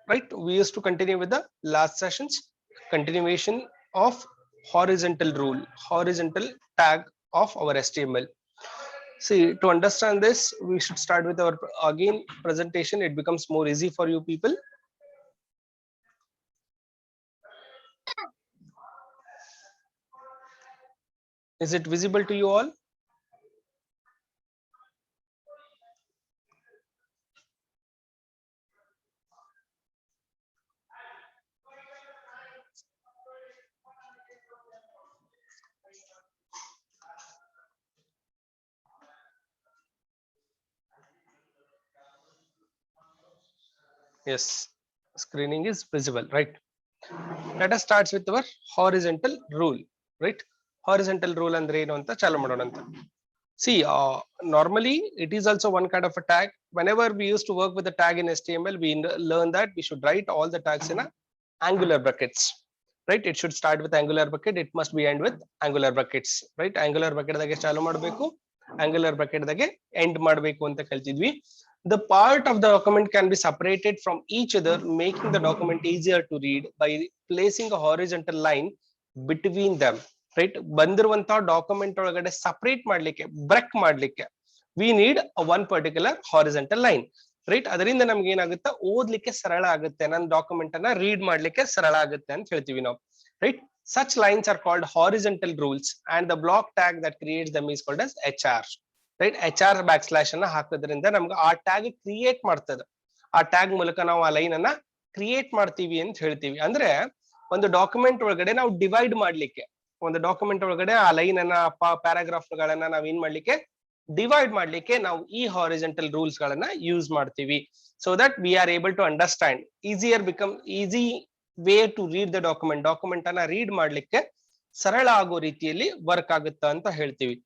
right? We used to continue with the last sessions, continuation of horizontal rule, horizontal tag of our HTML. See, to understand this, we should start with our again presentation. It becomes more easy for you people. Is it visible to you all? Yes, screening is visible, right? Let us start with our horizontal rule, right? Horizontal rule andre ಏನು ಅಂತ ಚಾಲು ಮಾಡೋಣ ಅಂತ. See, normally it is also one kind of a tag. Whenever we used to work with the tag in HTML, we learn that we should write all the tags in a angular brackets, right? It should start with angular bracket. It must be end with angular brackets, right? Angular bracket ದಾಗೆ ಚಾಲು ಮಾಡಬೇಕು, angular bracket ದಾಗೆ end ಮಾಡಬೇಕು ಅಂತ ಕಲ್ತಿದ್ವಿ. The part of the document can be separated from each other, making the document easier to read by placing a horizontal line between them, right? ಬಂದಿರುವಂತ document ಒಳಗಡೆ separate ಮಾಡ್ಲಿಕ್ಕೆ, break ಮಾಡ್ಲಿಕ್ಕೆ we need a one particular horizontal line, right? ಅದರಿಂದ ನಮ್ಗೆ ಏನಾಗುತ್ತೆ, ಓದ್ಲಿಕ್ಕೆ ಸರಳ ಆಗುತ್ತೆ, ನನ್ನ ಡಾಕ್ಯುಮೆಂಟ್ ಅನ್ನ ರೀಡ್ ಮಾಡ್ಲಿಕ್ಕೆ ಸರಳ ಆಗುತ್ತೆ ಅಂತ ಹೇಳ್ತೀವಿ ನಾವು, right? Such lines are called horizontal rules, and the block tag that creates them is called as HR, right? HR back ಅನ್ನ ಹಾಕೋದ್ರಿಂದ ನಮ್ಗೆ ಆ ಟ್ಯಾಗ್ ಕ್ರಿಯೇಟ್ ಮಾಡ್ತದೆ. ಆ ಟ್ಯಾಗ್ ಮೂಲಕ ನಾವು ಆ ಲೈನ್ ಅನ್ನ ಕ್ರಿಯೇಟ್ ಮಾಡ್ತೀವಿ ಅಂತ ಹೇಳ್ತೀವಿ. ಅಂದ್ರೆ ಒಂದು ಡಾಕ್ಯುಮೆಂಟ್ ಒಳಗಡೆ ನಾವು ಡಿವೈಡ್ ಮಾಡ್ಲಿಕ್ಕೆ, ಒಂದು ಡಾಕ್ಯುಮೆಂಟ್ ಒಳಗಡೆ ಆ ಲೈನ್ ಅನ್ನ ಪ್ಯಾರಾಗ್ರಾಫ್ ಗಳನ್ನ ನಾವ್ ಏನ್ ಮಾಡ್ಲಿಕ್ಕೆ, ಡಿವೈಡ್ ಮಾಡ್ಲಿಕ್ಕೆ ನಾವು ಈ ಹಾರಿಜೆಂಟಲ್ ರೂಲ್ಸ್ ಗಳನ್ನ ಯೂಸ್ ಮಾಡ್ತೀವಿ. So that we are able to understand, easy way to read the document, document ಅನ್ನ ರೀಡ್ ಮಾಡ್ಲಿಕ್ಕೆ ಸರಳ ಆಗೋ ರೀತಿಯಲ್ಲಿ ವರ್ಕ್ ಆಗುತ್ತಾ ಅಂತ ಹೇಳ್ತೀವಿ,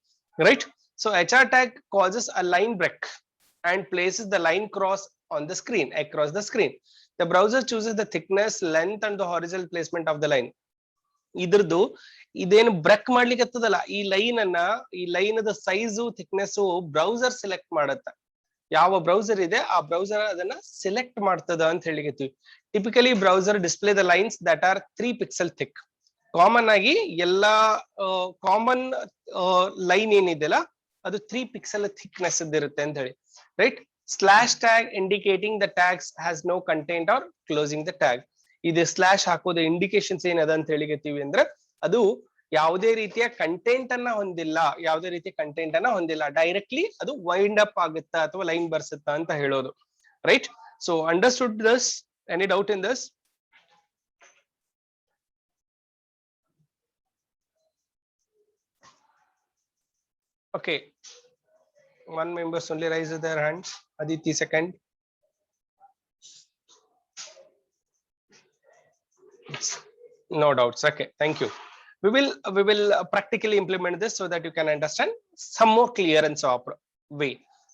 right? So HR tag causes a line break and places the line cross on the screen, across the screen. The browser chooses the thickness, length and the horizontal placement of the line. ಇದ್ರದ್ದು ಇದೇನು break ಮಾಡ್ಲಿಕ್ಕೆ ಹತ್ತದಲ್ಲ, ಈ line ಅನ್ನ, ಈ line the size thickness browser select ಮಾಡತ್ತ. ಯಾವ browser ಇದೆ ಆ ಬ್ರೌಸರ್ ಅದನ್ನ ಸೆಲೆಕ್ಟ್ ಮಾಡ್ತದ ಅಂತ ಹೇಳಿಕತ್ತೀವಿ. Typically browser display the lines that are 3 pixel thick. Common ಆಗಿ ಎಲ್ಲಾ ಕಾಮನ್ ಲೈನ್ ಏನಿದೆಯಲ್ಲ ಅದು 3 pixel thickness ಇರುತ್ತೆ ಅಂತ ಹೇಳಿ, right? Slash tag indicating the tags has no content or closing the tag. ಇದು ಸ್ಲಾಶ್ ಹಾಕೋದು ಇಂಡಿಕೇಶನ್ಸ್ ಏನದ ಅಂತ ಹೇಳಿಕತ್ತೀವಿ ಅಂದ್ರೆ ಅದು ಯಾವುದೇ ರೀತಿಯ ಕಂಟೆಂಟ್ ಅನ್ನ ಹೊಂದಿಲ್ಲ, ಯಾವುದೇ ರೀತಿಯ ಕಂಟೆಂಟ್ ಅನ್ನ ಹೊಂದಿಲ್ಲ, ಡೈರೆಕ್ಟ್ಲಿ ಅದು ವೈಂಡ್ ಅಪ್ ಆಗುತ್ತಾ ಅಥವಾ ಲೈನ್ ಬರ್ಸುತ್ತಾ ಅಂತ ಹೇಳೋದು, right? So understood this? Any doubt in this? Okay, one members only raise their hands. Aditi, second. No doubts. Okay, thank you. We will practically implement this so that you can understand some more clear and sober way,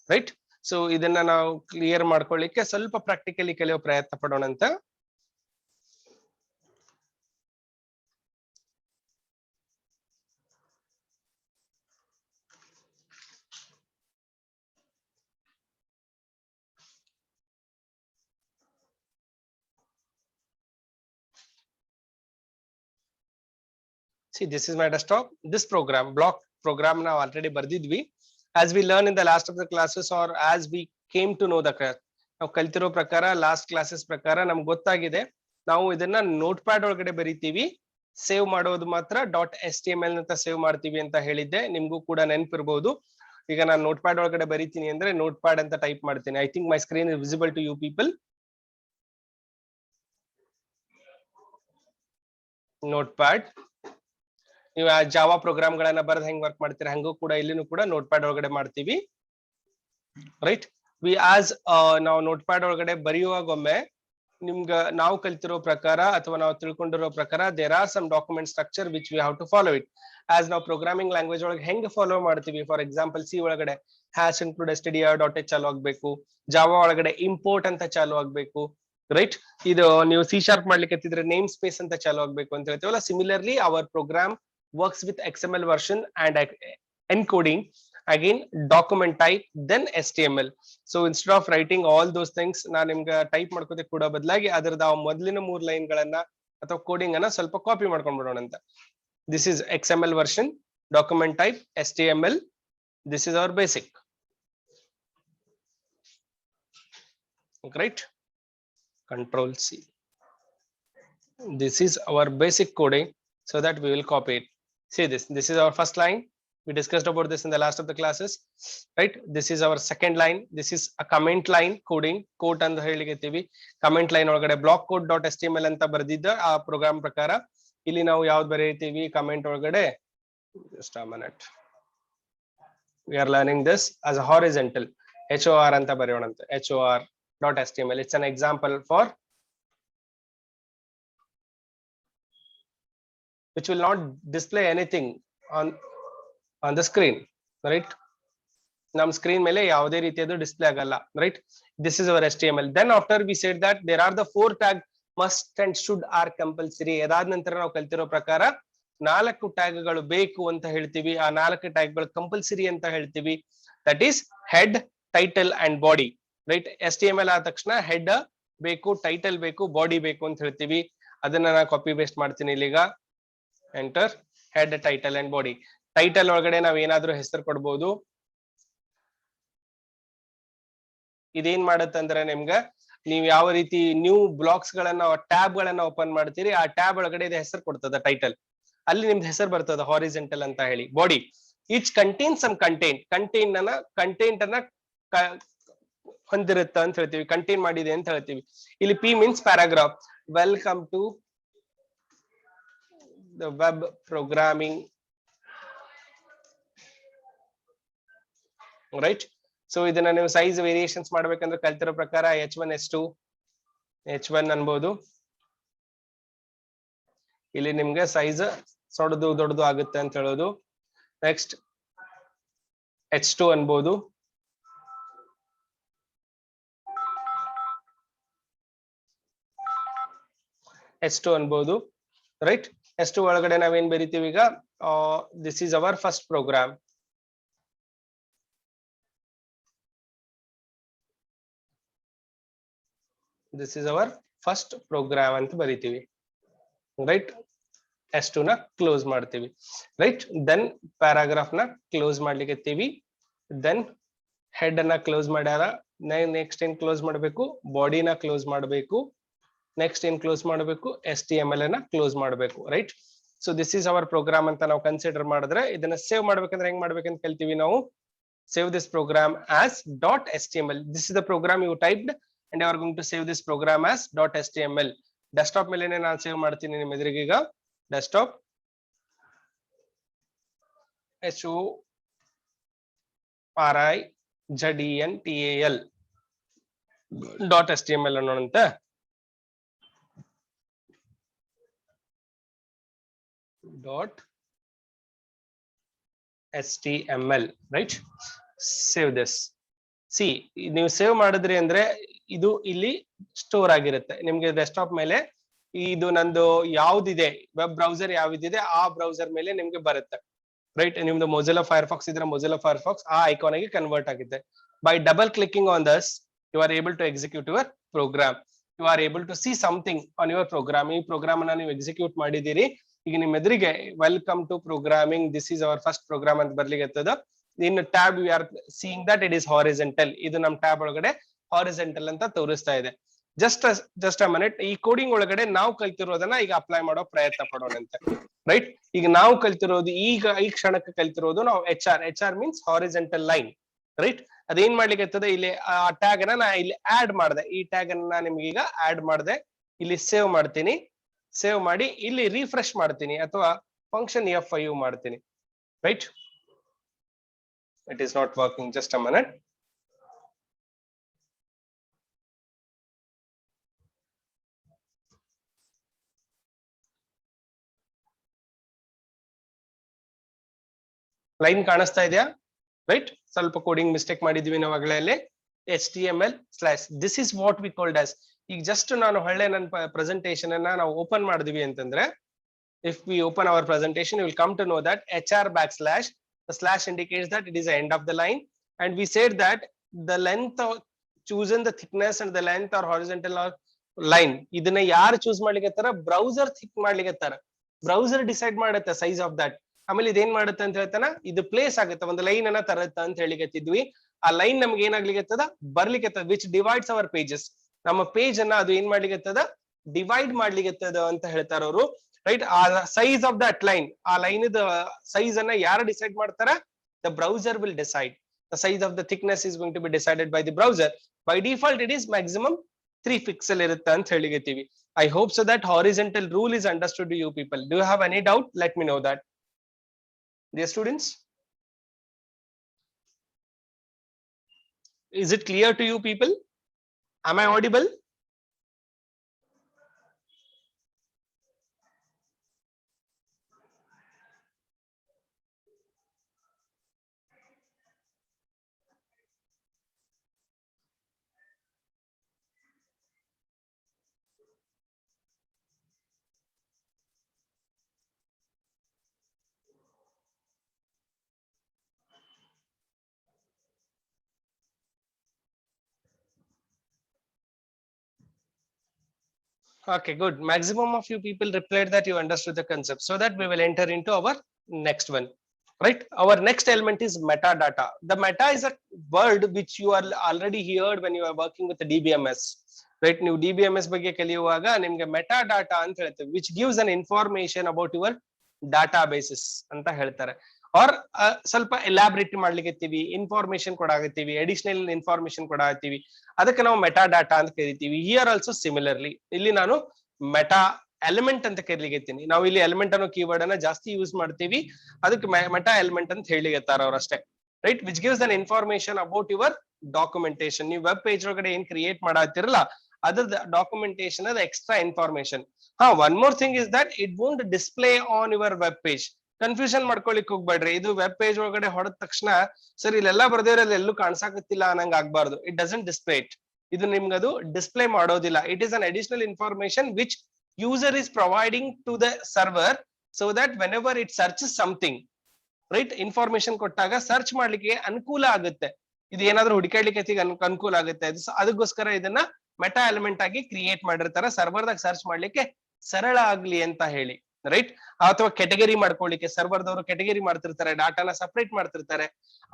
right? So ಇದನ್ನ ನಾವು clear ಮಾಡ್ಕೊಳ್ಳಿಕ್ಕೆ ಸ್ವಲ್ಪ practically ಕಲಿಯೋ ಪ್ರಯತ್ನ ಪಡೋಣ ಅಂತ. See, this is my desktop. This program, block program, now already ಬರ್ದಿದ್ವಿ. As we learn in the last of the classes, or as we came to know the class, ನಾವು ಕಲ್ತಿರೋ ಪ್ರಕಾರ last classes ಪ್ರಕಾರ ನಮ್ಗೆ ಗೊತ್ತಾಗಿದೆ, ನಾವು ಇದನ್ನ ನೋಟ್ ಪ್ಯಾಡ್ ಒಳಗಡೆ ಬರೀತೀವಿ, save ಮಾಡೋದು ಮಾತ್ರ .html ಅಂತ ಸೇವ್ ಮಾಡ್ತೀವಿ ಅಂತ ಹೇಳಿದ್ದೆ, ನಿಮ್ಗೂ ಕೂಡ ನೆನಪಿರ್ಬೋದು. ಈಗ ನಾನು ನೋಟ್ ಪ್ಯಾಡ್ ಒಳಗಡೆ ಬರೀತೀನಿ ಅಂದ್ರೆ ನೋಟ್ ಪ್ಯಾಡ್ ಅಂತ ಟೈಪ್ ಮಾಡ್ತೀನಿ. I think my screen is visible to you people. Note pad, ನೀವು ಜಾವಾ ಪ್ರೋಗ್ರಾಮ್ ಗಳನ್ನ ಬರೆದು ಹೆಂಗ್ ವರ್ಕ್ ಮಾಡ್ತೀರಾ ಹಂಗೂ ಕೂಡ ಇಲ್ಲಿನೂ ಕೂಡ ನೋಟ್ ಪ್ಯಾಡ್ ಒಳಗಡೆ ಮಾಡ್ತೀವಿ, ರೈಟ್? ವಿ ಆಸ್ ನಾವು ನೋಟ್ ಪ್ಯಾಡ್ ಒಳಗಡೆ ಬರೆಯುವಾಗ ಒಮ್ಮೆ ನಿಮ್ಗ ನಾವು ಕಲ್ತಿರೋ ಪ್ರಕಾರ ಅಥವಾ ನಾವು ತಿಳ್ಕೊಂಡಿರೋ ಪ್ರಕಾರ there are some document structure which we have to follow it. As ನಾವು ಪ್ರೋಗ್ರಾಮಿಂಗ್ ಲ್ಯಾಂಗ್ವೇಜ್ ಒಳಗೆ ಹೆಂಗ್ ಫಾಲೋ ಮಾಡ್ತೀವಿ, ಫಾರ್ ಎಕ್ಸಾಂಪಲ್ ಸಿ ಒಳಗಡೆ ಹ್ಯಾಶ್ ಇನ್ಕ್ಲೂಡ್ stdio.h ಚಾಲು ಆಗ್ಬೇಕು, ಜಾವಾ ಒಳಗಡೆ ಇಂಪೋರ್ಟ್ ಅಂತ ಚಾಲು ಆಗ್ಬೇಕು, ರೈಟ್? ಇದು ನೀವು C# ಮಾಡ್ಲಿಕ್ಕೆ ಹತ್ತಿದ್ರೆ ನೇಮ್ ಸ್ಪೇಸ್ ಅಂತ ಚಾಲು ಆಗ್ಬೇಕು ಅಂತ ಹೇಳ್ತೀವಲ್ಲ. Similarly our program works with XML version and encoding, again document type, then HTML. So instead of writing all those things, ನಾನು ನಿಮ್ಗೆ ಟೈಪ್ ಮಾಡ್ಕೋದೆ ಕೂಡ ಬದಲಾಗಿ ಅದರದ ಮೊದಲಿನ 3 ಲೈನ್ ಗಳನ್ನ ಅಥವಾ ಕೋಡಿಂಗ್ ಅನ್ನ ಸ್ವಲ್ಪ ಕಾಪಿ ಮಾಡ್ಕೊಂಡು ಬಿಡೋಣ ಅಂತ. This is XML version, document type, HTML. This is our basic. Right? Control C. This is our basic coding, so that we will copy it. See this. This is our first line. We discussed about this in the last of the classes, right? This is our second line. This is a comment line coding. Code and ಹೇಳಿಗೆತೀವಿ. Comment line ಒಳಗಡೆ block code.html ಅಂತ ಬರೆದಿದ್ದ ಆ program ಪ್ರಕಾರ ಇಲ್ಲಿ ನಾವು ಯಾವ್ದು ಬರೆಯುತ್ತೀವಿ comment ಒಳಗಡೆ. Just a minute. We are learning this as a horizontal. HOR ಅಂತ ಬರೆಯೋಣಂತೆ. HOR.html. It's an example for which will not display anything on the screen, right? Nam screen mele yavade ರೀತಿಯದು display ಆಗಲ್ಲ, right? This is our HTML. Then after we said that there are the 4 tag must and should are compulsory. ಅದಾದ ನಂತರ ನಾವು ಕಲ್ತಿರೋ ಪ್ರಕಾರ 4 tag ಗಳು ಬೇಕು ಅಂತ ಹೇಳ್ತೀವಿ. ಆ 4 ಟ್ಯಾಗ್ ಗಳು ಕಂಪಲ್ಸರಿ ಅಂತ ಹೇಳ್ತೀವಿ. That is head, title and body, right? HTML ಆದ ತಕ್ಷಣ head ಬೇಕು, title ಬೇಕು, body ಬೇಕು ಅಂತ ಹೇಳ್ತೀವಿ. ಅದನ್ನ ನಾನು ಕಾಪಿ ಪೇಸ್ಟ್ ಮಾಡ್ತೀನಿ ಇಲ್ಲಿಗ. Enter head, title and body. Title ಒಳಗಡೆ ನಾವು ಏನಾದ್ರೂ ಹೆಸರು ಕೊಡಬಹುದು. ಇದೇನ್ ಮಾಡುತ್ತಂದ್ರೆ ನಿಮ್ಗೆ ನೀವು ಯಾವ ರೀತಿ ನ್ಯೂ ಬ್ಲಾಕ್ಸ್ ಗಳನ್ನ ಟ್ಯಾಬ್ ಗಳನ್ನ ಓಪನ್ ಮಾಡ್ತೀರಿ, ಆ ಟ್ಯಾಬ್ ಒಳಗಡೆ ಇದೆ ಹೆಸರು ಕೊಡ್ತದ ಟೈಟಲ್, ಅಲ್ಲಿ ನಿಮ್ದು ಹೆಸರು ಬರ್ತದ ಹಾರಿಜೆಂಟಲ್ ಅಂತ ಹೇಳಿ. Body each contain some content ಅನ್ನ ಹೊಂದಿರುತ್ತ ಅಂತ ಹೇಳ್ತೀವಿ, ಕಂಟೈನ್ ಮಾಡಿದೆ ಅಂತ ಹೇಳ್ತೀವಿ. ಇಲ್ಲಿ P means paragraph. Welcome to the web programming, right? So ಇದನ್ನ ನೀವು ಸೈಜ್ ವೇರಿಯೇಷನ್ಸ್ ಮಾಡ್ಬೇಕಂದ್ರೆ ಕಲ್ತಿರೋ ಪ್ರಕಾರ H1 H2 H1 ಅನ್ಬೋದು. ಇಲ್ಲಿ ನಿಮ್ಗೆ ಸೈಜ್ ದೊಡ್ಡದು ಆಗುತ್ತೆ ಅಂತ ಹೇಳೋದು. ನೆಕ್ಸ್ಟ್ H2 ಅನ್ಬೋದು. H2 ಅನ್ಬೋದು, ರೈಟ್? H2 ಒಳಗಡೆ ನಾವೇನ್ ಬರೀತೀವಿ ಈಗ, this is our first program. This is our first program ಅಂತ ಬರೀತೀವಿ, ರೈಟ್? H2 ನ ಕ್ಲೋಸ್ ಮಾಡ್ತೀವಿ, ರೈಟ್? ದೆನ್ ಪ್ಯಾರಾಗ್ರಾಫ್ ನ ಕ್ಲೋಸ್ ಮಾಡ್ಲಿಕ್ಕೆ, ದೆನ್ ಹೆಡ್ ಅನ್ನ ಕ್ಲೋಸ್ ಮಾಡ್ಯಾರ. ನೆಕ್ಸ್ಟ್ ಏನ್ ಕ್ಲೋಸ್ ಮಾಡಬೇಕು, ಬಾಡಿನ ಕ್ಲೋಸ್ ಮಾಡಬೇಕು. ನೆಕ್ಸ್ಟ್ ಏನ್ ಕ್ಲೋಸ್ ಮಾಡಬೇಕು, HTML ಅನ್ನ ಕ್ಲೋಸ್ ಮಾಡಬೇಕು, right? So this is our program ಅಂತ ನಾವು ಕನ್ಸಿಡರ್ ಮಾಡಿದ್ರೆ, ಇದನ್ನ ಸೇವ್ ಮಾಡ್ಬೇಕಂದ್ರೆ ಹೆಂಗ್ ಮಾಡ್ಬೇಕಂತ ಕಲ್ತೀವಿ ನಾವು. Save this program as .html. This is the program you typed and you are going to save this program as .html. Desktop ಮೇಲೆನೆ ನಾನು ಸೇವ್ ಮಾಡ್ತೀನಿ ನಿಮ್ಮ ಎದುರಿಗೆ ಈಗ. ಡೆಸ್ಕ್ಟಾಪ್ HORIZENTAL .html ಅನ್ನೋಣಂತೆ. .html, right? Save this. See, ನೀವು ಸೇವ್ ಮಾಡಿದ್ರಿ ಅಂದ್ರೆ ಇದು ಇಲ್ಲಿ ಸ್ಟೋರ್ ಆಗಿರುತ್ತೆ ನಿಮ್ಗೆ ಡೆಸ್ಕ್ಟಾಪ್ ಮೇಲೆ. ಇದು ನಂದು ಯಾವ್ದಿದೆ ವೆಬ್ ಬ್ರೌಸರ್ ಯಾವ್ದಿದೆ ಆ ಬ್ರೌಸರ್ ಮೇಲೆ ನಿಮ್ಗೆ ಬರುತ್ತೆ, ರೈಟ್? ನಿಮ್ದು ಮೊಜಿಲ್ಲಾ ಫೈರ್ಫಾಕ್ಸ್ ಇದ್ರೆ ಮೊಜಿಲ್ಲಾ ಫೈರ್ಫಾಕ್ಸ್ ಆ ಐಕಾನ್ ಆಗಿ ಕನ್ವರ್ಟ್ ಆಗಿದೆ. By double clicking on this you are able to execute your program. You are able to see something on your program. ಈ ಪ್ರೋಗ್ರಾಮ್ ಅನ್ನ ನೀವು ಎಕ್ಸಿಕ್ಯೂಟ್ ಮಾಡಿದ್ದೀರಿ. ಈಗ ನಿಮ್ ಎದುರಿಗೆ welcome to programming, this is our first program ಅಂತ ಬರ್ಲಿಕ್ಕೆ. In tab you are seeing that it is horizontal. ಇದು ನಮ್ ಟ್ಯಾಬ್ ಒಳಗಡೆ ಹಾರಿಜೆಂಟಲ್ ಅಂತ ತೋರಿಸ್ತಾ ಇದೆ. Just a minute. ಈ ಕೋಡಿಂಗ್ ಒಳಗಡೆ ನಾವು ಕಲ್ತಿರೋದನ್ನ ಈಗ ಅಪ್ಲೈ ಮಾಡೋ ಪ್ರಯತ್ನ ಪಡೋಣಂತೆ, ರೈಟ್? ಈಗ ನಾವು ಕಲ್ತಿರೋದು ಈ ಕ್ಷಣಕ್ಕೆ ಕಲ್ತಿರೋದು ನಾವು HR means horizontal line, right? ಅದೇನ್ ಮಾಡ್ಲಿಕ್ಕೆ ಇಲ್ಲಿ ಆ ಟ್ಯಾಗ್ ಅನ್ನ ನಾ ಇಲ್ಲಿ ಆಡ್ ಮಾಡಿದೆ. ಈ ಟ್ಯಾಗ್ ಅನ್ನ ನಿಮ್ಗೆ ಈಗ ಆಡ್ ಮಾಡಿದೆ. ಇಲ್ಲಿ ಸೇವ್ ಮಾಡ್ತೀನಿ. ಸೇವ್ ಮಾಡಿ ಇಲ್ಲಿ ರಿಫ್ರೆಶ್ ಮಾಡ್ತೀನಿ ಅಥವಾ ಫಂಕ್ಷನ್ F5 ಮಾಡ್ತೀನಿ, right? It is not working. Just a minute. Line ಕಾಣಿಸ್ತಾ ಇದೆಯಾ, ರೈಟ್? ಸ್ವಲ್ಪ ಕೋಡಿಂಗ್ ಮಿಸ್ಟೇಕ್ ಮಾಡಿದ್ವಿ ನಾವಾಗಲೇ. HTML/ this is what we called as. ಈಗ ಜಸ್ಟ್ ನಾನು ನನ್ನ ಪ್ರೆಸೆಂಟೇಷನ್ ಅನ್ನ ನಾವು ಓಪನ್ ಮಾಡಿದ್ವಿ ಅಂತಂದ್ರೆ, if we open our presentation you will come to know that HR The slash indicates that it is the end of the line. And we said that the length of chosen the thickness and the length or horizontal or line. ಇದನ್ನ ಯಾರು choose ಮಾಡ್ಲಿಕ್ಕೆ browser thick ಮಾಡ್ಲಿಕ್ಕೆ browser decide ಮಾಡುತ್ತೆ size of that. ಆಮೇಲೆ ಇದೇನ್ ಮಾಡುತ್ತೆ ಅಂತ ಹೇಳ್ತಾನ, ಇದು ಪ್ಲೇಸ್ ಆಗುತ್ತೆ, ಒಂದು ಲೈನ್ ಅನ್ನ ತರತ್ತ ಅಂತ ಹೇಳಿಕತ್ತಿದ್ವಿ. ಆ ಲೈನ್ ನಮ್ಗೆ ಏನಾಗ್ಲಿಕ್ಕೆ ಬರ್ಲಿಕ್ಕೆ ವಿಚ್ ಡಿವೈಡ್ಸ್ ಅವರ್ ಪೇಜಸ್. ನಮ್ಮ ಪೇಜ್ ಅನ್ನ ಅದು ಏನ್ ಮಾಡ್ಲಿಕ್ಕೆ ಡಿವೈಡ್ ಮಾಡ್ಲಿಕ್ಕೆ ಅಂತ ಹೇಳ್ತಾರ ಅವರು, ರೈಟ್. ಆ ಸೈಜ್ ಆಫ್ ದಟ್ ಲೈನ್, ಆ ಲೈನ್ ಸೈಜ್ ಅನ್ನ ಯಾರು ಡಿಸೈಡ್ ಮಾಡ್ತಾರ? The browser will decide. The size of the thickness is going to be decided by the browser. By default it is maximum 3 pixel irutte ant heligettivi. I hope so that horizontal rule is understood to you people. Do you have any doubt? Let me know that. Dear students, is it clear to you people? Am I audible? Okay, good. Maximum of you people replied that you understood the concept, so that we will enter into our next one, right? Our next element is metadata. The meta is a word which you are already heard when you are working with the DBMS, right? New DBMS ಬಗ್ಗೆ ಕಲಿಯುವಾಗ ನಿಮಗೆ metadata ಅಂತ ಹೇಳ್ತೇವೆ, which gives an information about your databases ಅಂತ ಹೇಳ್ತಾರೆ. or ಸ್ವಲ್ಪ elaborate ಮಾಡ್ಲಿಕ್ಕೆ information ಕೊಡಾಗತ್ತೀವಿ, additional information ಕೊಡಾಗತ್ತೀವಿ, ಅದಕ್ಕೆ ನಾವು ಮೆಟಾ ಡಾಟಾ ಅಂತ ಕರಿತೀವಿ. ಹಿಯರ್ ಆಲ್ಸೋ ಸಿಮಿಲರ್ಲಿ ಇಲ್ಲಿ ನಾನು ಮೆಟಾ ಎಲಿಮೆಂಟ್ ಅಂತ ಕರಿಲಿಕ್ಕೆ, ನಾವು ಇಲ್ಲಿ ಎಲಿಮೆಂಟ್ ಅನ್ನೋ ಕೀವರ್ಡ್ ಅನ್ನ ಜಾಸ್ತಿ ಯೂಸ್ ಮಾಡ್ತೀವಿ, ಅದಕ್ಕೆ ಮೆಟಾ ಎಲಿಮೆಂಟ್ ಅಂತ ಹೇಳಿಗತ್ತಾರ ಅವ್ರಷ್ಟೇ, right. Which gives an information about your documentation. ನೀವು ವೆಬ್ ಪೇಜ್ ಒಳಗಡೆ ಏನ್ ಕ್ರಿಯೇಟ್ ಮಾಡಾತಿರಲ್ಲ ಅದ್ರ ಡಾಕ್ಯುಮೆಂಟೇಶನ್ ಅದ extra information. One more thing is that it won't display on your web page. Confusion ಮಾಡ್ಕೊಳಿಕ್ ಹೋಗ್ಬೇಡ್ರಿ. ಇದು ವೆಬ್ ಪೇಜ್ ಒಳಗಡೆ ಹೊಡೆದ ತಕ್ಷಣ ಸರ್ ಇಲ್ಲೆಲ್ಲ ಬರ್ದೇವ್ರಲ್ಲಿ ಎಲ್ಲೂ ಕಾಣಿಸಾಕತ್ತಿಲ್ಲ ಅನ್ನಂಗ್ ಆಗ್ಬಾರ್ದು. It doesn't display it. ಇದು ನಿಮ್ಗೆ ಅದು ಡಿಸ್ಪ್ಲೇ ಮಾಡೋದಿಲ್ಲ. It is an additional information which user is providing to the server, so that whenever it searches something, right, information ಕೊಟ್ಟಾಗ ಸರ್ಚ್ ಮಾಡ್ಲಿಕ್ಕೆ ಅನುಕೂಲ ಆಗುತ್ತೆ. ಇದು ಏನಾದ್ರೂ ಹುಡುಕಾಡ್ಲಿಕ್ಕೆ ಅನುಕೂಲ ಆಗುತ್ತೆ. ಅದಕ್ಕೋಸ್ಕರ ಇದನ್ನ ಮೆಟಾ ಎಲಿಮೆಂಟ್ ಆಗಿ ಕ್ರಿಯೇಟ್ ಮಾಡಿರ್ತಾರೆ, ಸರ್ವರ್ದಾಗ ಸರ್ಚ್ ಮಾಡ್ಲಿಕ್ಕೆ ಸರಳ ಆಗ್ಲಿ ಅಂತ ಹೇಳಿ, ರೈಟ್. ಅಥವಾ ಕೆಟಗರಿ ಮಾಡ್ಕೊಳ್ಳಿಕ್ಕೆ ಸರ್ವರ್ದವರು ಕೆಟಗರಿ ಮಾಡ್ತಿರ್ತಾರೆ, ಡಾಟಾನ ಸಪರೇಟ್ ಮಾಡ್ತಿರ್ತಾರೆ,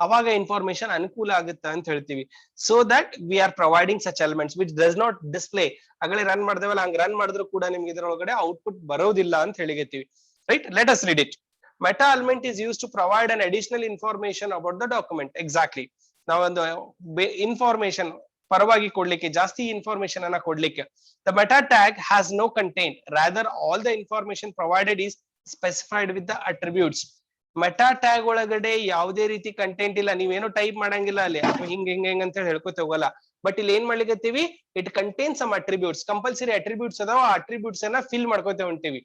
ಅವಾಗ ಇನ್ಫಾರ್ಮೇಶನ್ ಅನುಕೂಲ ಆಗುತ್ತೆ ಅಂತ ಹೇಳ್ತೀವಿ. So that we are providing such elements which does not display. ಆಗಲೇ ರನ್ ಮಾಡ್ದೇವಲ್ಲ, ಹಂಗ್ ರನ್ ಮಾಡಿದ್ರು ಕೂಡ ನಿಮ್ಗೆ ಇದರೊಳಗಡೆ ಔಟ್ಪುಟ್ ಬರೋದಿಲ್ಲ ಅಂತ ಹೇಳಿಗೆತ್ತೀವಿ, right. Let us read it. Meta element is used to provide an additional information about the document. Exactly. ನಾವೊಂದು ಇನ್ಫಾರ್ಮೇಶನ್ ಪರವಾಗಿ ಕೊಡ್ಲಿಕ್ಕೆ, ಜಾಸ್ತಿ ಇನ್ಫಾರ್ಮೇಶನ್ ಅನ್ನ ಕೊಡ್ಲಿಕ್ಕೆ. The meta tag has no content. Rather, all the information provided is specified with the attributes. Meta tag ಒಳಗಡೆ ಯಾವುದೇ ರೀತಿ content ಇಲ್ಲ, ನೀವೇನು ಟೈಪ್ ಮಾಡಂಗಿಲ್ಲ ಅಲ್ಲಿ, ಅಥವಾ ಹಿಂಗ್ ಅಂತ ಹೇಳಿ ಹೇಳ್ಕೊತ ಹೋಗಲ್ಲ. ಬಟ್ ಇಲ್ಲಿ ಏನ್ ಮಾಡ್ಲಿಕ್ಕತ್ತೀವಿ, it contain some attributes. Compulsory attributes ಅದಾವ, ಆ ಅಟ್ರಿಬ್ಯೂಟ್ಸ್ ಅನ್ನ ಫಿಲ್ ಮಾಡ್ಕೊತ ಹೊಂಟಿವಿ,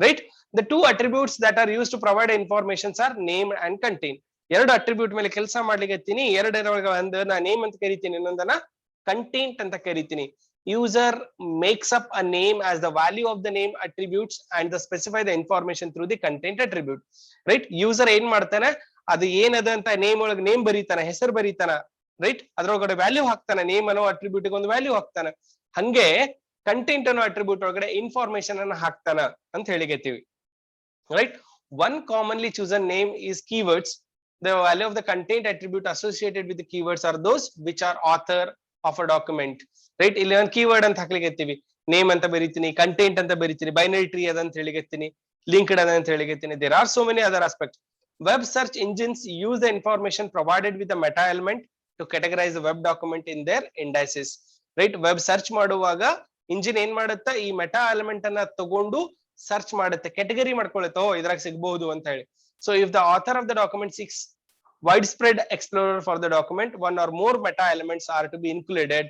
right. The two attributes that are used to provide informations are name and contain. ಎರಡು ಅಟ್ರಿಬ್ಯೂಟ್ ಮೇಲೆ ಕೆಲಸ ಮಾಡ್ಲಿಕ್ಕೆ, ಎರಡರೊಳಗೆ ಒಂದು ನಾ ನೇಮ್ ಅಂತ ಕರಿತೀನಿ, ಇನ್ನೊಂದನ್ನ ಕಂಟೆಂಟ್ ಅಂತ ಕರಿತೀನಿ. User makes up a name as the value of the name attributes and the specify the information through the content attribute, right. User ಏನ್ ಮಾಡ್ತಾನೆ, ಅದು ಏನದ ಅಂತ ನೇಮ್ ಒಳಗೆ ನೇಮ್ ಬರೀತಾನ, ಹೆಸರು ಬರೀತಾನ, ರೈಟ್. ಅದ್ರೊಳಗಡೆ ವ್ಯಾಲ್ಯೂ ಹಾಕ್ತಾನೆ, ನೇಮ್ ಅನ್ನೋ ಅಟ್ರಿಬ್ಯೂಟ್ ಒಂದು ವ್ಯಾಲ್ಯೂ ಹಾಕ್ತಾನೆ. ಹಂಗೆ ಕಂಟೆಂಟ್ ಅನ್ನೋ ಅಟ್ರಿಬ್ಯೂಟ್ ಒಳಗಡೆ ಇನ್ಫಾರ್ಮೇಶನ್ ಅನ್ನ ಹಾಕ್ತಾನ ಅಂತ ಹೇಳಿಗೆತ್ತೀವಿ, right. One commonly chosen name is keywords. The value of the content attribute associated with the keywords are those which are author of a document, right. ಇಲ್ಲಿ ಒಂದು ಕೀವರ್ಡ್ ಅಂತ ಹಾಕ್ಲಿಕ್ಕೆ, ನೇಮ್ ಅಂತ ಬರೀತೀನಿ, ಕಂಟೆಂಟ್ ಅಂತ ಬರೀತೀನಿ, ಬೈನರಿ ಟ್ರೀ ಅದಂತ ಹೇಳಿಗೆತ್ತೀನಿ, linked ಅದಂತ ಹೇಳಿಗೆತ್ತೀನಿ. There are so many other aspects. Web search engines use the information provided with the meta element to categorize the web document in their indices, right. Web search ಮಾಡುವಾಗ engine ಏನ್ ಮಾಡುತ್ತಾ, ಈ meta element ಅನ್ನ ತಗೊಂಡು search ಮಾಡುತ್ತೆ, category ಮಾಡ್ಕೊಳ್ಳುತ್ತೆ, ಇದ್ರಾಗ ಸಿಗಬಹುದು ಅಂತ ಹೇಳಿ. So if the author of the document six widespread explorer for the document, one or more meta elements are to be included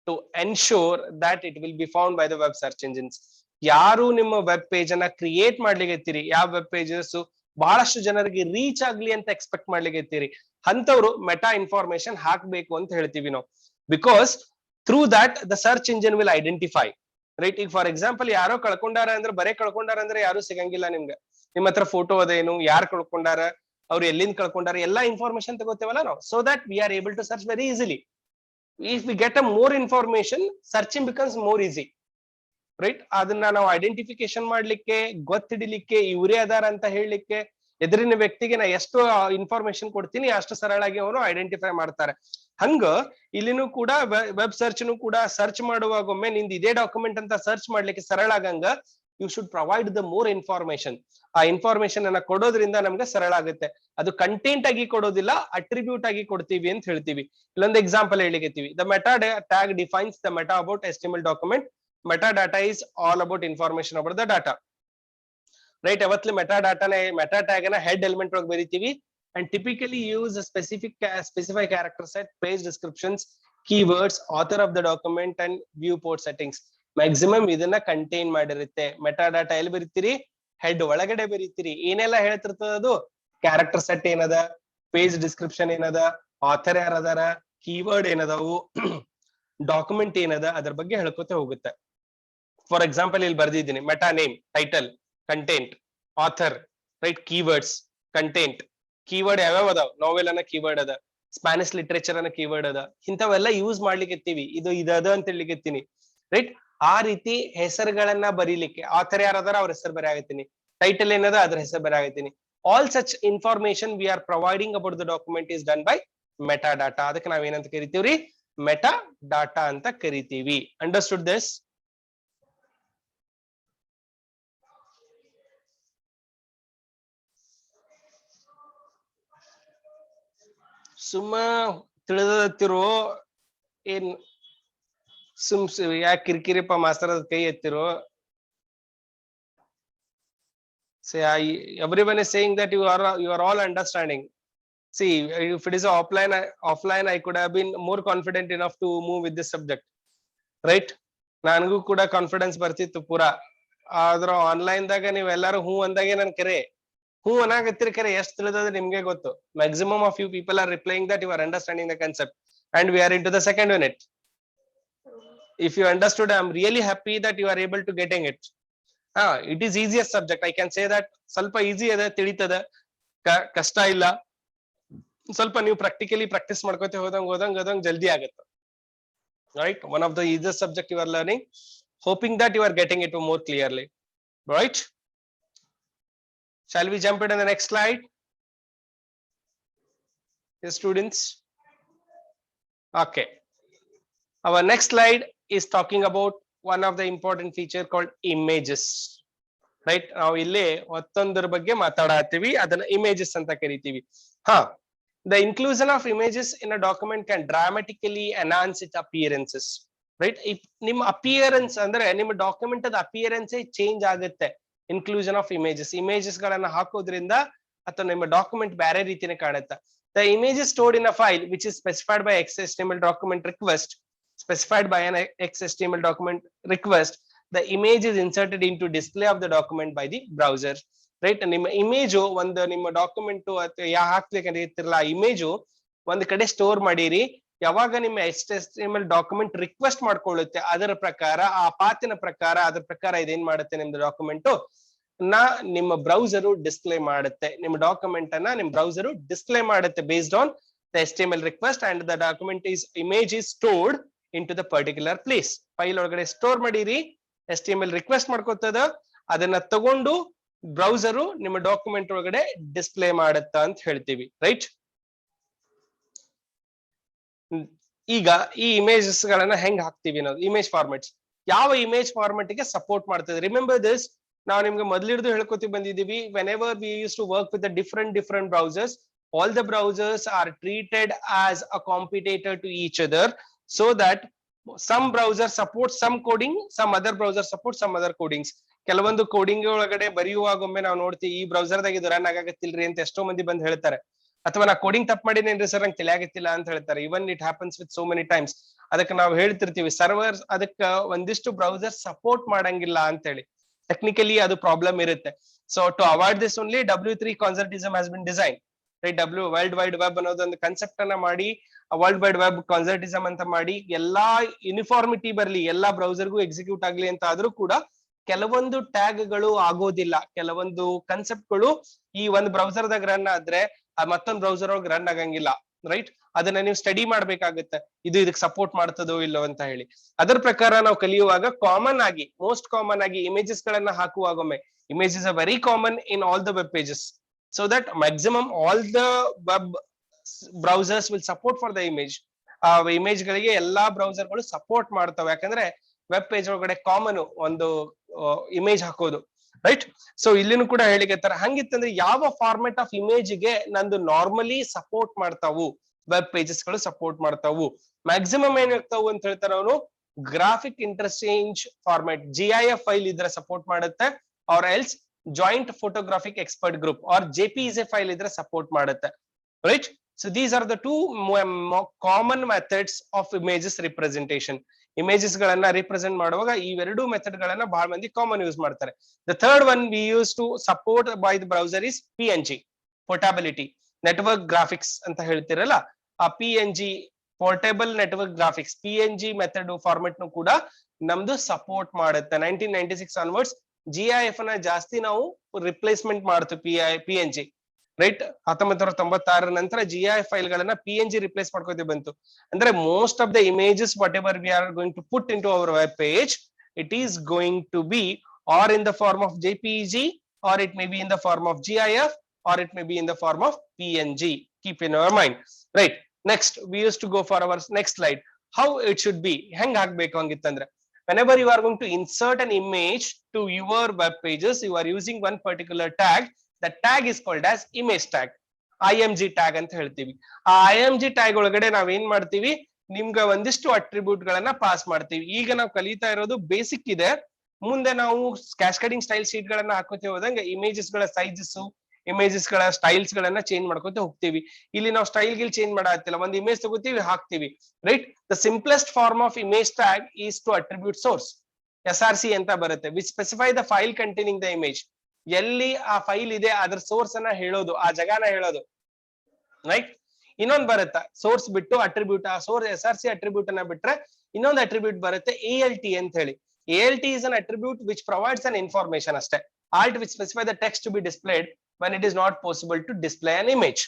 to ensure that it will be found by the web search engines. ಯಾರು ನಿಮ್ಮ web page ಅನ್ನ create ಮಾಡ್ಲಿಕ್ಕೆ, ಯಾವ web pages ಬಹಳಷ್ಟು ಜನರಿಗೆ reach ಆಗ್ಲಿ ಅಂತ expect ಮಾಡ್ಲಿಕ್ಕೆ, ಅಂತವ್ರು ಮೆಟಾ ಇನ್ಫಾರ್ಮೇಶನ್ ಹಾಕ್ಬೇಕು ಅಂತ ಹೇಳ್ತೀವಿ ನಾವು. Because through that the search engine will identify, right. ಈಗ ಫಾರ್ ಎಕ್ಸಾಂಪಲ್ ಯಾರೋ ಕಳ್ಕೊಂಡಾರ ಅಂದ್ರೆ, ಬರೇ ಕಳ್ಕೊಂಡಾರ ಅಂದ್ರೆ ಯಾರು ಸಿಗಂಗಿಲ್ಲ ನಿಮ್ಗೆ. ನಿಮ್ಮ ಹತ್ರ ಫೋಟೋ ಅದೇನು, ಯಾರು ಕಳ್ಕೊಂಡಾರ, ಅವ್ರು ಎಲ್ಲಿಂದ ಕಳ್ಕೊಂಡಾರ ಎಲ್ಲಾ ಇನ್ಫಾರ್ಮೇಶನ್ ತಗೋತೇವಲ್ಲ ನಾವು, so that we are able to search very easily. If we get a more information, searching becomes more easy, right? ಅದನ್ನ ನಾವು ಐಡೆಂಟಿಫಿಕೇಶನ್ ಮಾಡ್ಲಿಕ್ಕೆ, ಗೊತ್ತಿಡಿಲಿಕ್ಕೆ, ಇವರೇ ಅದಾರ ಅಂತ ಹೇಳಲಿಕ್ಕೆ, ಎದುರಿನ ವ್ಯಕ್ತಿಗೆ ನಾ ಎಷ್ಟು ಇನ್ಫಾರ್ಮೇಶನ್ ಕೊಡ್ತೀನಿ ಅಷ್ಟು ಸರಳಾಗಿ ಅವರು ಐಡೆಂಟಿಫೈ ಮಾಡ್ತಾರೆ. ಹಂಗ ಇಲ್ಲಿನೂ ಕೂಡ ವೆಬ್ ಸರ್ಚ್ನು ಕೂಡ ಸರ್ಚ್ ಮಾಡುವಾಗ ಒಮ್ಮೆ ನಿಂದ ಇದೇ ಡಾಕ್ಯುಮೆಂಟ್ ಅಂತ ಸರ್ಚ್ ಮಾಡ್ಲಿಕ್ಕೆ ಸರಳ ಆಗಂಗ you should provide the more information. ಆ ಇನ್ಫಾರ್ಮೇಶನ್ ಅನ್ನ ಕೊಡೋದ್ರಿಂದ ನಮ್ಗೆ ಸರಳ ಆಗುತ್ತೆ. ಅದು ಕಂಟೆಂಟ್ ಆಗಿ ಕೊಡೋದಿಲ್ಲ, ಅಟ್ರಿಬ್ಯೂಟ್ ಆಗಿ ಕೊಡ್ತೀವಿ ಅಂತ ಹೇಳ್ತೀವಿ. ಇಲ್ಲೊಂದು ಎಕ್ಸಾಂಪಲ್ ಹೇಳಿಕತ್ತೀವಿ. The meta tag defines the meta about HTML document. Metadata is all about information about the data, right? Yavatli meta tag na head element og beriತೀವಿ, and typically use a specify character set, page descriptions, keywords, author of the document and viewport settings. Maximum ಇದನ್ನ contain ಮಾಡಿರುತ್ತೆ. Metadata ಎಲ್ಲಿ ಬರೀತೀರಿ? Head ಒಳಗಡೆ ಬರೀತೀರಿ. ಏನೆಲ್ಲ ಹೇಳ್ತಿರ್ತದ ಅದು? Character set ಏನದ, ಪೇಜ್ ಡಿಸ್ಕ್ರಿಪ್ಷನ್ ಏನದ, ಆಥರ್ ಯಾರದಾರ, ಕೀವರ್ಡ್ ಏನದಾವು, ಡಾಕ್ಯುಮೆಂಟ್ ಏನದ, ಅದ್ರ ಬಗ್ಗೆ ಹೇಳ್ಕೊತ ಹೋಗುತ್ತೆ. ಫಾರ್ ಎಕ್ಸಾಂಪಲ್ ಇಲ್ಲಿ ಬರ್ದಿದ್ದೀನಿ, meta name, title, content, author, right? Keywords, content. Keyword ಯಾವ್ಯಾವ ಅದಾವ? ನೋವೆಲ್ ಅನ್ನ ಕೀವರ್ಡ್ ಅದ, ಸ್ಪ್ಯಾನಿಷ್ ಲಿಟ್ರೇಚರ್ ಅನ್ನ ಕೀವರ್ಡ್ ಅದ. ಇಂಥವೆಲ್ಲ ಯೂಸ್ ಮಾಡ್ಲಿಕ್ಕೆ ಇದು ಇದ ಅಂತ ಹೇಳಿಕತ್ತೀನಿ, ರೈಟ್? ಆ ರೀತಿ ಹೆಸರುಗಳನ್ನ ಬರೀಲಿಕ್ಕೆ, ಆಥರ್ ಯಾರದಾರ ಅವ್ರ ಹೆಸರು ಬರೀ ಆಗತ್ತೀನಿ, ಟೈಟಲ್ ಏನದ ಅದ್ರ ಹೆಸರು ಬರೀ ಆಗತ್ತೀನಿ. All such information we are providing about the document is done by meta data. ಅದಕ್ಕೆ ನಾವೇನಂತ ಕರಿತೀವ್ರಿ? ಮೆಟಾ ಡಾಟಾ ಅಂತ ಕರಿತೀವಿ. Understood this? ಸುಮ್ಮ ತಿಳಿದತ್ತಿರೋ ಏನ್ ಯಾಕೆ ಕಿರಿಕಿರಿಪ್ಪ ಮಾಸ್ತರದ ಕೈ ಎತ್ತಿರೋ? Everyone is saying that you are all understanding. See, if it is offline, I could have been more confident enough to move with this subject, right? ನನಗೂ ಕೂಡ ಕಾನ್ಫಿಡೆನ್ಸ್ ಬರ್ತಿತ್ತು ಪೂರಾ. ಆದ್ರ ಆನ್ಲೈನ್ ದಾಗ ನೀವ್ ಎಲ್ಲಾರು ಹೂ ಅಂದಾಗೆ ನನ್ ಕರೆ ಹೂ ಅನಾಗತ್ತಿರ ಕರೆ ಎಷ್ಟು ತಿಳಿದ್ರೆ ನಿಮ್ಗೆ ಗೊತ್ತು. Maximum of you people are replying that you are understanding the concept and we are into the second unit. If you understood, I am really happy that you are able to getting it. It is easiest subject. I can say that ಸ್ವಲ್ಪ easy ಅದ, ತಿಳಿತದ, ಕಷ್ಟ ಇಲ್ಲ. ಸ್ವಲ್ಪ ನೀವು practically practice ಮಾಡ್ಕೋತ ಹೋದಂಗ್ ಜಲ್ದಿ ಆಗುತ್ತೆ, right? One of the easiest subject you are learning, hoping that you are getting it more clearly, right? Shall we jump into the next slide? Yes, students. Okay, our next slide is talking about one of the important feature called images, right? ನಾವು ಇಲ್ಲಿ ಮತ್ತೊಂದರ ಬಗ್ಗೆ ಮಾತಾಡತ್ತೀವಿ, ಅದನ್ನ images ಅಂತ ಕರಿತೀವಿ. The inclusion of images in a document can dramatically enhance its appearances, right? If ನಿಮ್ಮ appearance ಅಂದ್ರೆ ನಿಮ್ಮ document ಅದ appearance ಚೇಂಜ್ ಆಗುತ್ತೆ inclusion of images ಗಳನ್ನ ಹಾಕೋದ್ರಿಂದ ಅಥವಾ ನಿಮ್ಮ ಡಾಕ್ಯುಮೆಂಟ್ ಬೇರೆ ರೀತಿನೇ ಕಾಣುತ್ತೆ. The image is stored in a file which is specified by XHTML document request. Specified by an XHTML document request, the image is inserted into display of the document by the browser, right? ನಿಮ್ಮ image ಒಂದು ನಿಮ್ಮ document ಅಥವಾ ಹಾಕ್ಲಿಕ್ಕೆ ಇರ್ತಿರಲ್ಲ, image ಒಂದ್ ಕಡೆ store ಮಾಡಿರಿ. ಯಾವಾಗ ನಿಮ್ಮ HTML ಡಾಕ್ಯುಮೆಂಟ್ ರಿಕ್ವೆಸ್ಟ್ ಮಾಡ್ಕೊಳ್ಳುತ್ತೆ, ಅದರ ಪ್ರಕಾರ ಆ ಪಾತಿನ ಪ್ರಕಾರ ಅದ್ರ ಪ್ರಕಾರ ಇದೇನ್ ಮಾಡುತ್ತೆ, ನಿಮ್ದು ಡಾಕ್ಯುಮೆಂಟ್ ನಿಮ್ಮ ಬ್ರೌಸರು ಡಿಸ್ಪ್ಲೇ ಮಾಡುತ್ತೆ. ನಿಮ್ಮ ಡಾಕ್ಯುಮೆಂಟ್ ಅನ್ನ ನಿಮ್ ಬ್ರೌಸರು ಡಿಸ್ಪ್ಲೇ ಮಾಡುತ್ತೆ based on the HTML request, and the document image is stored into the particular place. File ಒಳಗಡೆ ಸ್ಟೋರ್ ಮಾಡಿರಿ, HTML ರಿಕ್ವೆಸ್ಟ್ ಮಾಡ್ಕೊತದ, ಅದನ್ನ ತಗೊಂಡು ಬ್ರೌಸರು ನಿಮ್ಮ ಡಾಕ್ಯುಮೆಂಟ್ ಒಳಗಡೆ ಡಿಸ್ಪ್ಲೇ ಮಾಡುತ್ತ ಅಂತ ಹೇಳ್ತೀವಿ, ರೈಟ್? ಈಗ ಈ ಇಮೇಜಸ್ ಗಳನ್ನ ಹೆಂಗ್ ಹಾಕ್ತಿವಿ ನಾವು? ಇಮೇಜ್ ಫಾರ್ಮೆಟ್ಸ್ ಯಾವ ಇಮೇಜ್ ಫಾರ್ಮೆಟ್ ಗೆ ಸಪೋರ್ಟ್ ಮಾಡ್ತದೆ? ರಿಮೆಂಬರ್ ದಿಸ್, ನಾವು ನಿಮ್ಗೆ ಮೊದಲಿಡ್ದು ಹೇಳ್ಕೊತಿ ಬಂದಿದೀವಿ. whenever we used to work with the different browsers, all the browsers are treated as a competitor to each other, so that some browser supports some coding, some other browser supports some other codings. ಕೆಲವೊಂದು coding ಒಳಗಡೆ ಬರೆಯುವಾಗ ಒಮ್ಮೆ ನಾವು ನೋಡ್ತೀವಿ, ಈ browser ದಾಗ ಇದು run ಆಗತ್ತಿಲ್ರಿ ಅಂತ ಎಷ್ಟೋ ಮಂದಿ ಬಂದು ಹೇಳ್ತಾರೆ. ಅಥವಾ ನಾ ಕೋಡಿಂಗ್ ತಪ್ಪು ಮಾಡಿನೇನ್ರಿ ಸರ್ ನಂಗೆ ತಿಳಿಯಾಗತ್ತಿಲ್ಲ ಅಂತ ಹೇಳ್ತಾರೆ. ಇವನ್ it happens with so many times. ಅದಕ್ಕೆ ನಾವು ಹೇಳ್ತಿರ್ತೀವಿ ಸರ್ವರ್ ಅದಕ್ಕ ಒಂದಿಷ್ಟು ಬ್ರೌಸರ್ ಸಪೋರ್ಟ್ ಮಾಡಂಗಿಲ್ಲ ಅಂತ ಹೇಳಿ. ಟೆಕ್ನಿಕಲಿ ಅದು ಪ್ರಾಬ್ಲಮ್ ಇರುತ್ತೆ. So to avoid this only W3 consortium has been designed, right? World wide web ಅನ್ನೋದೊಂದು ಕಾನ್ಸೆಪ್ಟ್ ಅನ್ನ ಮಾಡಿ, ವರ್ಲ್ಡ್ ವೈಡ್ ವೆಬ್ ಕಾನ್ಸರ್ಟಿಸಮ್ ಅಂತ ಮಾಡಿ, ಎಲ್ಲಾ ಯೂನಿಫಾರ್ಮಿಟಿ ಬರ್ಲಿ, ಎಲ್ಲಾ ಬ್ರೌಸರ್ಗೂ ಎಕ್ಸಿಕ್ಯೂಟ್ ಆಗ್ಲಿ ಅಂತ ಆದ್ರೂ ಕೂಡ ಕೆಲವೊಂದು ಟ್ಯಾಗ್ಗಳು ಆಗೋದಿಲ್ಲ, ಕೆಲವೊಂದು ಕಾನ್ಸೆಪ್ಟ್ಗಳು ಈ ಒಂದು ಬ್ರೌಸರ್ ದಾಗ ರನ್ ಆದ್ರೆ ಮತ್ತೊಂದು ಬ್ರೌಸರ್ ಒಳಗೆ ರನ್ ಆಗಂಗಿಲ್ಲ, ರೈಟ್? ಅದನ್ನ ನೀವು ಸ್ಟಡಿ ಮಾಡ್ಬೇಕಾಗುತ್ತೆ, ಇದು ಇದಕ್ಕೆ ಸಪೋರ್ಟ್ ಮಾಡ್ತದೋ ಇಲ್ಲೋ ಅಂತ ಹೇಳಿ. ಅದರ ಪ್ರಕಾರ ನಾವು ಕಲಿಯುವಾಗ ಕಾಮನ್ ಆಗಿ, ಮೋಸ್ಟ್ ಕಾಮನ್ ಆಗಿ ಇಮೇಜಸ್ ಗಳನ್ನ ಹಾಕುವಾಗೊಮ್ಮೆ, images are very common in all the web pages, so that maximum all the web browsers will support for the image. ಆ ಇಮೇಜ್ ಗಳಿಗೆ ಎಲ್ಲಾ ಬ್ರೌಸರ್ ಗಳು ಸಪೋರ್ಟ್ ಮಾಡ್ತವೆ, ಯಾಕಂದ್ರೆ ವೆಬ್ ಪೇಜ್ ಒಳಗಡೆ ಕಾಮನ್ ಒಂದು ಇಮೇಜ್ ಹಾಕೋದು, ರೈಟ್? ಸೊ ಇಲ್ಲಿನೂ ಕೂಡ ಹೇಳಿಕತ್ತಾರ, ಹಂಗಿತ್ತಂದ್ರೆ ಯಾವ ಫಾರ್ಮೆಟ್ ಆಫ್ ಇಮೇಜ್ ಗೆ ನಂದು ನಾರ್ಮಲಿ ಸಪೋರ್ಟ್ ಮಾಡ್ತಾವು, ವೆಬ್ ಪೇಜಸ್ ಗಳು ಸಪೋರ್ಟ್ ಮಾಡ್ತಾವು. ಮ್ಯಾಕ್ಸಿಮಮ್ ಏನಾಗ್ತಾವು ಅಂತ ಹೇಳ್ತಾರೆ ಅವನು, graphic interchange format GIF file ಇದ್ರೆ ಸಪೋರ್ಟ್ ಮಾಡುತ್ತೆ, or else joint photographic expert group or JPEG file ಇದ್ರೆ ಸಪೋರ್ಟ್ ಮಾಡುತ್ತೆ, right? So these are the two common methods of images representation. Images ಗಳನ್ನ ರಿಪ್ರೆಸೆಂಟ್ ಮಾಡುವಾಗ ಇವೆರಡು ಮೆಥಡ್ ಗಳನ್ನ ಬಹಳ ಮಂದಿ ಕಾಮನ್ ಯೂಸ್ ಮಾಡ್ತಾರೆ. The third one we use to support by the browser is PNG, portability network graphics ಅಂತ ಹೇಳ್ತಿರಲ್ಲ, ಆ PNG portable network graphics PNG method format ನು ಕೂಡ ನಮ್ದು ಸಪೋರ್ಟ್ ಮಾಡುತ್ತೆ. 1996 onwards GIF ನ ಜಾಸ್ತಿ ನಾವು ರಿಪ್ಲೇಸ್ಮೆಂಟ್ ಮಾಡ್ತೀವಿ, PNG, ರೈಟ್? 1996 ನಂತರ GIF ಫೈಲ್ ಗಳನ್ನ PNG ರಿಪ್ಲೇಸ್ ಮಾಡ್ಕೋತಿ ಬಂತು. ಅಂದ್ರೆ most of the images whatever we are going to put into our web page, it is going to be or in the form of JPEG, or it may be in the form of GIF, or it may be in the form of PNG. Keep in our mind, right? Next we use to go for our next slide. How it should be, ಹೆಂಗ್ ಹಾಕ್ಬೇಕು ಹಂಗಿತ್ತಂದ್ರೆ, whenever you are going to insert an image to your web pages, you are using one particular tag. The tag is called as image tag, IMG tag ಅಂತ ಹೇಳ್ತೀವಿ. ಆ IMG tag ಒಳಗಡೆ ನಾವ್ ಏನ್ ಮಾಡ್ತೀವಿ, ನಿಮ್ಗೆ ಒಂದಿಷ್ಟು ಅಟ್ರಿಬ್ಯೂಟ್ ಗಳನ್ನ ಪಾಸ್ ಮಾಡ್ತೀವಿ. ಈಗ ನಾವು ಕಲಿತಾ ಇರೋದು ಬೇಸಿಕ್ ಇದೆ, ಮುಂದೆ ನಾವು ಕ್ಯಾಸ್ಕೇಡಿಂಗ್ ಸ್ಟೈಲ್ ಶೀಟ್ ಗಳನ್ನ ಹಾಕೋತೀವಿ ಹೋದಂಗೆ ಇಮೇಜಸ್ ಗಳ ಸೈಜಸ್, ಇಮೇಜಸ್ ಗಳ ಸ್ಟೈಲ್ಸ್ ಗಳನ್ನ ಚೇಂಜ್ ಮಾಡ್ಕೊತ ಹೋಗ್ತೀವಿ. ಇಲ್ಲಿ ನಾವು ಸ್ಟೈಲ್ ಗಿಲ್ ಚೇಂಜ್ ಮಾಡತ್ತಿಲ್ಲ, ಒಂದು ಇಮೇಜ್ ತಗೋತೀವಿ ಹಾಕ್ತಿವಿ, ರೈಟ್? The simplest form of image tag is to attribute source, SRC ಅಂತ ಬರುತ್ತೆ, which specify the file containing the image. ಎಲ್ಲಿ ಆ ಫೈಲ್ ಇದೆ ಅದ್ರ ಸೋರ್ಸ್ ಅನ್ನ ಹೇಳೋದು, ಆ ಜಗನ ಹೇಳೋದು, ರೈಟ್? ಇನ್ನೊಂದು ಬರುತ್ತೆ ಸೋರ್ಸ್ ಬಿಟ್ಟು ಅಟ್ರಿಬ್ಯೂಟ್, ಆ ಸೋರ್ಸ್ SRC ಅಟ್ರಿಬ್ಯೂಟ್ ಅನ್ನ ಬಿಟ್ರೆ ಇನ್ನೊಂದು ಅಟ್ರಿಬ್ಯೂಟ್ ಬರುತ್ತೆ ALT ಅಂತ ಹೇಳಿ. ALT is an attribute which provides an information ಅಷ್ಟೇ. Alt which specify the text to be displayed when it is not possible to display an image.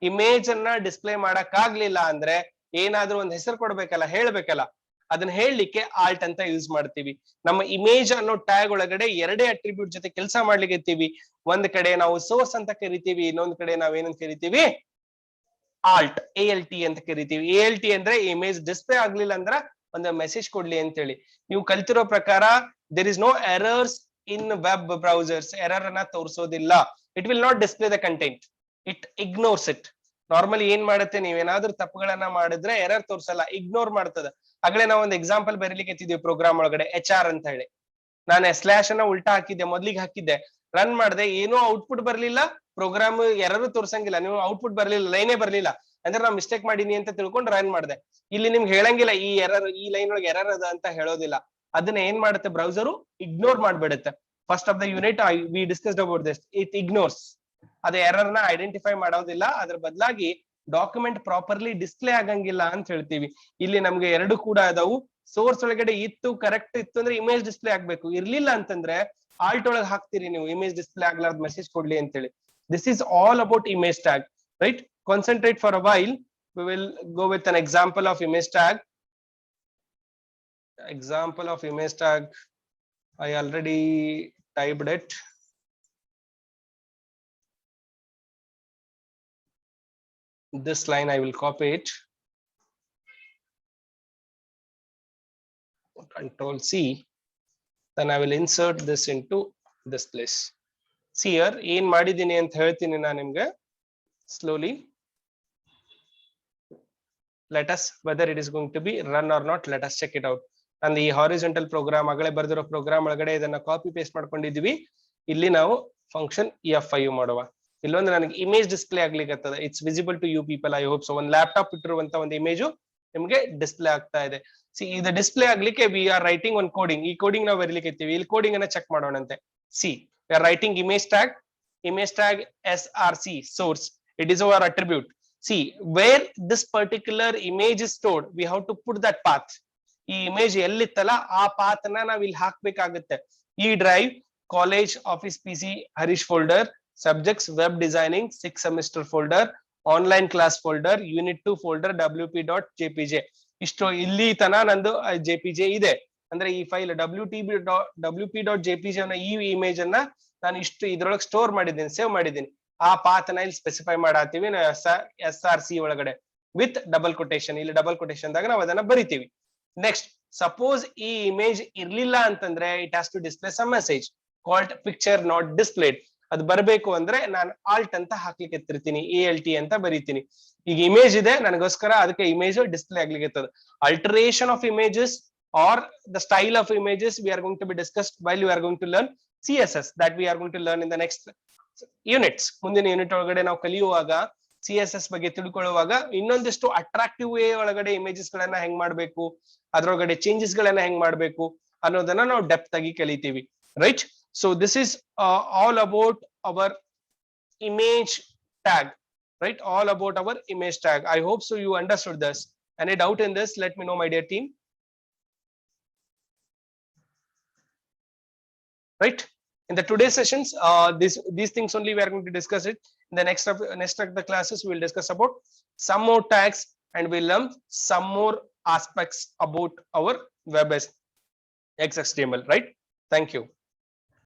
Image ಅನ್ನ display ಮಾಡಕ್ ಆಗ್ಲಿಲ್ಲ ಅಂದ್ರೆ ಏನಾದ್ರೂ ಒಂದು ಹೆಸರು ಕೊಡ್ಬೇಕಲ್ಲ, ಹೇಳ್ಬೇಕಲ್ಲ, ಅದನ್ನ ಹೇಳಲಿಕ್ಕೆ ಆಲ್ಟ್ ಅಂತ ಯೂಸ್ ಮಾಡ್ತೀವಿ. ನಮ್ಮ ಇಮೇಜ್ ಅನ್ನೋ ಟ್ಯಾಗ್ ಒಳಗಡೆ ಎರಡೇ ಅಟ್ರಿಬ್ಯೂಟ್ ಜೊತೆ ಕೆಲಸ ಮಾಡ್ಲಿಕ್ಕೆ, ಒಂದ್ ಕಡೆ ನಾವು ಸೋರ್ಸ್ ಅಂತ ಕರಿತೀವಿ, ಇನ್ನೊಂದ್ ಕಡೆ ನಾವೇನಂತ ಕರಿತೀವಿ, ಆಲ್ಟ್, ALT ಅಂತ ಕರಿತೀವಿ. ALT ಅಂದ್ರೆ ಇಮೇಜ್ ಡಿಸ್ಪ್ಲೇ ಆಗ್ಲಿಲ್ಲ ಅಂದ್ರ ಒಂದು ಮೆಸೇಜ್ ಕೊಡ್ಲಿ ಅಂತ ಹೇಳಿ. ನೀವು ಕಲ್ತಿರೋ ಪ್ರಕಾರ there is no errors in web browsers, error ಅನ್ನ ತೋರಿಸೋದಿಲ್ಲ. It will not display the content, it ignores it. Normally ಏನ್ ಮಾಡುತ್ತೆ, ನೀವೇನಾದ್ರೂ ತಪ್ಪುಗಳನ್ನ ಮಾಡಿದ್ರೆ ಎರರ್ ತೋರ್ಸಲ್ಲ, ಇಗ್ನೋರ್ ಮಾಡ್ತದ. ಆಗ್ಲೇ ನಾವು ಒಂದು ಎಕ್ಸಾಂಪಲ್ ಬರೀಲಿಕ್ಕೆ ಎತ್ತಿದ್ವಿ ಪ್ರೋಗ್ರಾಮ್ ಒಳಗಡೆ, HR ಅಂತ ಹೇಳಿ. ನಾನು ಸ್ಲಾಶ್ ಅನ್ನ ಉಲ್ಟಾ ಹಾಕಿದ್ದೆ, ಮೊದ್ಲಿಗೆ ಹಾಕಿದ್ದೆ, ರನ್ ಮಾಡಿದೆ, ಏನೋ ಔಟ್ಪುಟ್ ಬರ್ಲಿಲ್ಲ, ಪ್ರೋಗ್ರಾಮ್ ಎರರು ತೋರ್ಸಂಗಿಲ್ಲ, ನೀವು ಔಟ್ಪುಟ್ ಬರ್ಲಿಲ್ಲ, ಲೈನೇ ಬರ್ಲಿಲ್ಲ ಅಂದ್ರೆ ನಾವು ಮಿಸ್ಟೇಕ್ ಮಾಡೀನಿ ಅಂತ ತಿಳ್ಕೊಂಡು ರನ್ ಮಾಡಿದೆ. ಇಲ್ಲಿ ನಿಮ್ಗೆ ಹೇಳಂಗಿಲ್ಲ ಈ ಎರರ್, ಈ ಲೈನ್ ಒಳಗೆ ಎರರ್ ಅದ ಅಂತ ಹೇಳೋದಿಲ್ಲ. ಅದನ್ನ ಏನ್ ಮಾಡುತ್ತೆ ಬ್ರೌಸರು, ಇಗ್ನೋರ್ ಮಾಡ್ಬಿಡುತ್ತೆ. First of the unit we discussed about this, it ignores. ಅದೇ ಎರರ್ ನ ಐಡೆಂಟಿಫೈ ಮಾಡೋದಿಲ್ಲ, ಅದ್ರ ಬದಲಾಗಿ ಡಾಕ್ಯುಮೆಂಟ್ ಪ್ರಾಪರ್ಲಿ ಡಿಸ್ಪ್ಲೇ ಆಗಂಗಿಲ್ಲ ಅಂತ ಹೇಳ್ತೀವಿ. ಇಲ್ಲಿ ನಮ್ಗೆ ಎರಡು ಕೂಡ ಅದಾವು. ಸೋರ್ಸ್ ಒಳಗಡೆ ಇತ್ತು, ಕರೆಕ್ಟ್ ಇತ್ತು ಅಂದ್ರೆ ಇಮೇಜ್ ಡಿಸ್ಪ್ಲೇ ಆಗ್ಬೇಕು, ಇರ್ಲಿಲ್ಲ ಅಂತಂದ್ರೆ ಆಲ್ಟ್ ಒಳಗೆ ಹಾಕ್ತಿರಿ ನೀವು, ಇಮೇಜ್ ಡಿಸ್ಪ್ಲೇ ಆಗ್ಲಾರ್ದ ಮೆಸೇಜ್ ಕೊಡ್ಲಿ ಅಂತ ಹೇಳಿ. This is all about image tag, right? Concentrate for a while. We will go with an example of image tag. Example of image tag, I already typed it. This line I will copy it. Control C. Then I will insert this into this place. See here, ಏನ್ ಮಾಡಿದೀನಿ ಅಂತ ಹೇಳ್ತೀನಿ ನಾನು ನಿಮ್ಗೆ slowly. Let us, whether it is going to be run or not, let us check it out. And ಈ horizontal program ಆಗಲೇ ಬರ್ದಿರೋ program ಒಳಗಡೆ ಇದನ್ನ ಕಾಪಿ ಪೇಸ್ಟ್ ಮಾಡ್ಕೊಂಡಿದೀವಿ. ಇಲ್ಲಿ ನಾವು ಫಂಕ್ಷನ್ F5 ಮಾಡುವ. ಇಲ್ಲೊಂದು ನನಗೆ ಇಮೇಜ್ ಡಿಸ್ಪ್ಲೇ ಆಗ್ಲಿಕ್ಕೆ, it's visible to you people, I hope so. ಒಂದು ಲ್ಯಾಪ್ಟಾಪ್ ಇಟ್ಟಿರುವಂತ ಒಂದು ಇಮೇಜು ನಿಮ್ಗೆ ಡಿಸ್ಪ್ಲೇ ಆಗ್ತಾ ಇದೆ. ಸಿ, ಇದು ಡಿಸ್ಪ್ಲೇ ಆಗ್ಲಿಕ್ಕೆ ವಿ ಆರ್ ರೈಟಿಂಗ್ ಒಂದು ಕೋಡಿಂಗ್. ಈ ಕೋಡಿಂಗ್ ನಾವು ಬರೀಲಿಕ್ಕೆ ಇರ್ತೀವಿ. ಇಲ್ಲಿ ಕೋಡಿಂಗ್ ಅನ್ನ ಚೆಕ್ ಮಾಡೋಣಂತೆ. See, we are writing image tag SRC, source. It is our attribute. See, where this particular image is stored, we have to put that path. ಈ image ಎಲ್ಲಿತ್ತಲ್ಲ ಆ ಪಾತ್ ನ ನಾವ್ ಇಲ್ಲಿ ಹಾಕ್ಬೇಕಾಗುತ್ತೆ. E drive, college office PC Harish folder, subjects web designing 6th semester folder, online class folder, unit 2 folder wp.jpg. ಇಷ್ಟು ಇಲ್ಲಿ ತನ ನಂದು jpg ಇದೆ. ಅಂದ್ರೆ ಈ ಫೈಲ್ wp.jpg ಅನ್ನೋ ಈ ಇಮೇಜ್ ಅನ್ನ ನಾನು ಇಷ್ಟು ಇದ್ರೊಳಗೆ ಸ್ಟೋರ್ ಮಾಡಿದ್ದೀನಿ, ಸೇವ್ ಮಾಡಿದ್ದೀನಿ. ಆ ಪಾತ್ ನ ಇಲ್ಲಿ ಸ್ಪೆಸಿಫೈ ಮಾಡಾತೀವಿ SRC ಒಳಗಡೆ ವಿತ್ ಡಬಲ್ ಕೊಟೇಶನ್. ಇಲ್ಲಿ ಡಬಲ್ ಕೊಟೇಶನ್ ದಾಗ ನಾವು ಅದನ್ನ ಬರಿತೀವಿ. ನೆಕ್ಸ್ಟ್, ಸಪೋಸ್ ಈ ಇಮೇಜ್ ಇರ್ಲಿಲ್ಲ ಅಂತಂದ್ರೆ it has to display some message called picture not displayed. ಅದು ಬರಬೇಕು ಅಂದ್ರೆ ನಾನು ಆಲ್ಟ್ ಅಂತ ಹಾಕ್ಲಿಕ್ಕೆ ಎತ್ತಿರ್ತೀನಿ, ALT ಅಂತ ಬರೀತೀನಿ. ಈಗ ಇಮೇಜ್ ಇದೆ ನನಗೋಸ್ಕರ, ಅದಕ್ಕೆ ಇಮೇಜ್ ಡಿಸ್ಪ್ಲೇ ಆಗ್ಲಿಕ್ಕೆ alteration of images are the style of images we are going to be discussed while we are going to learn CSS, that we are going to learn in the next units. ಮುಂದಿನ unit ಒಳಗಡೆ ನಾವು ಕಲಿಯುವಾಗ CSS ಬಗ್ಗೆ ತಿಳ್ಕೊಳ್ಳುವಾಗ ಇನ್ನೊಂದಿಷ್ಟು attractive way ಒಳಗಡೆ images ಗಳನ್ನ ಹೆಂಗ್ ಮಾಡ್ಬೇಕು, ಅದ್ರೊಳಗಡೆ ಚೇಂಜಸ್ ಗಳನ್ನ ಹೆಂಗ್ ಮಾಡ್ಬೇಕು ಅನ್ನೋದನ್ನ ನಾವು ಡೆಪ್ತ್ ಆಗಿ ಕಲಿತೀವಿ. Right, so this is all about our image tag, right? All about our image tag. I hope so you understood this. Any doubt in this, let me know, my dear team. Right, in the today's sessions, these things only we are going to discuss it. In the next of the classes we will discuss about some more tags and we'll learn some more aspects about our web XHTML. Right, thank you.